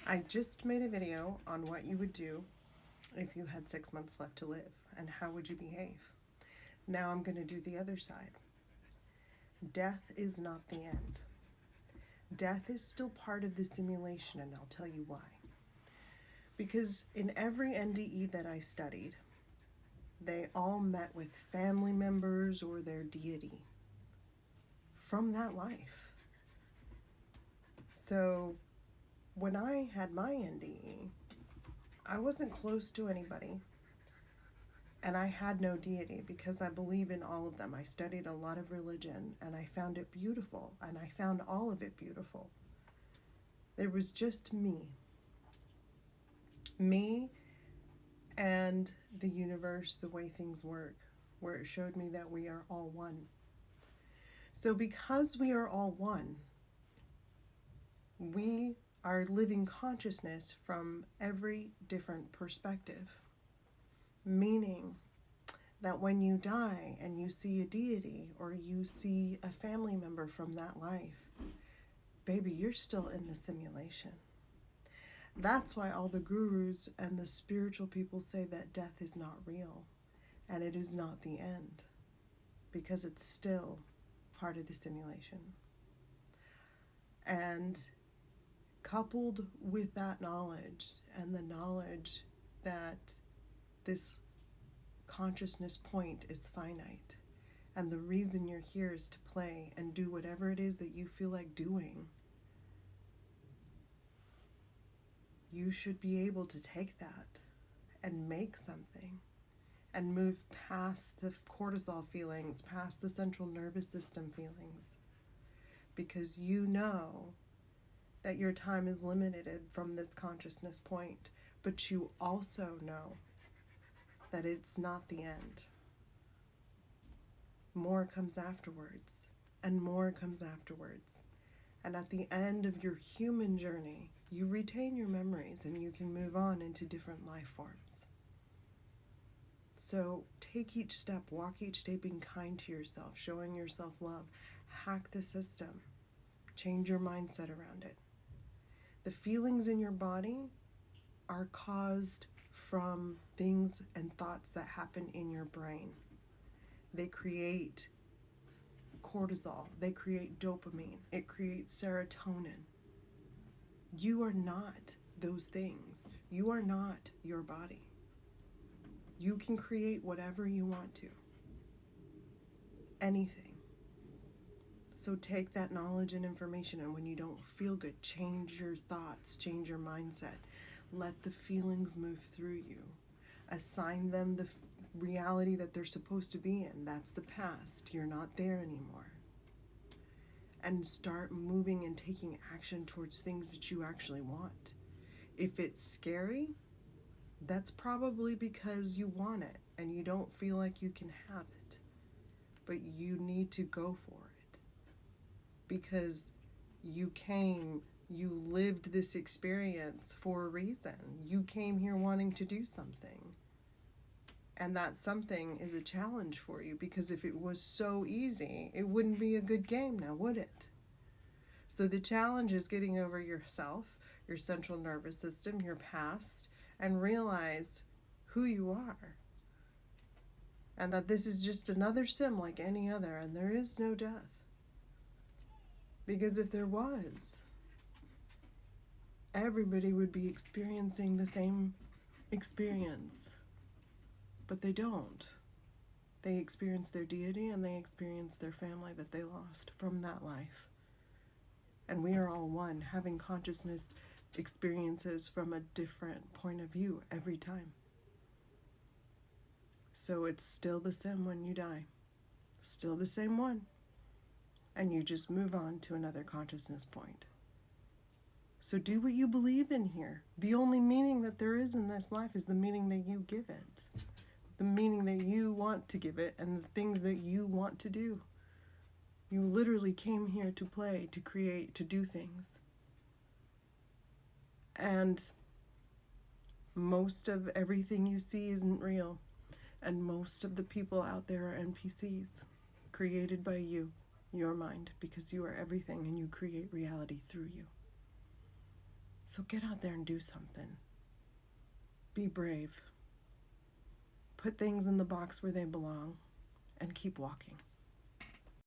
I just made a video on what you would do if you had 6 months left to live and how would you behave. Now I'm going to do the other side. Death is not the end. Death is still part of the simulation, and I'll tell you why. Because in every NDE that I studied, they all met with family members or their deity from that life. So when I had my NDE, I wasn't close to anybody, and I had no deity because I believe in all of them. I studied a lot of religion, and I found it beautiful, and I found all of it beautiful. There was just me. Me and the universe, the way things work, where it showed me that we are all one. So because we are all one, we are living consciousness from every different perspective. Meaning that when you die and you see a deity or you see a family member from that life, baby, you're still in the simulation. That's why all the gurus and the spiritual people say that death is not real and it is not the end, because it's still part of the simulation. And coupled with that knowledge and the knowledge that this consciousness point is finite, and the reason you're here is to play and do whatever it is that you feel like doing, you should be able to take that and make something and move past the cortisol feelings, past the central nervous system feelings, because you know that your time is limited from this consciousness point, but you also know that it's not the end. More comes afterwards, and more comes afterwards. And at the end of your human journey, you retain your memories and you can move on into different life forms. So take each step, walk each day being kind to yourself, showing yourself love, hack the system, change your mindset around it. The feelings in your body are caused from things and thoughts that happen in your brain. They create cortisol, they create dopamine, it creates serotonin. You are not those things. You are not your body. You can create whatever you want to. Anything. So take that knowledge and information, and when you don't feel good, change your thoughts, change your mindset. Let the feelings move through you. Assign them the reality that they're supposed to be in. That's the past. You're not there anymore. And start moving and taking action towards things that you actually want. If it's scary, that's probably because you want it and you don't feel like you can have it. But you need to go for it. Because you lived this experience for a reason. You came here wanting to do something. And that something is a challenge for you, because if it was so easy, it wouldn't be a good game now, would it? So the challenge is getting over yourself, your central nervous system, your past, and realize who you are. And that this is just another sim like any other, and there is no death. Because if there was, everybody would be experiencing the same experience. But they don't. They experience their deity and they experience their family that they lost from that life. And we are all one, having consciousness experiences from a different point of view every time. So it's still the same when you die. Still the same one. And you just move on to another consciousness point. So do what you believe in here. The only meaning that there is in this life is the meaning that you give it. The meaning that you want to give it, and the things that you want to do. You literally came here to play, to create, to do things. And most of everything you see isn't real. And most of the people out there are NPCs, created by you, your mind, because you are everything and you create reality through you. So get out there and do something. Be brave. Put things in the box where they belong and keep walking.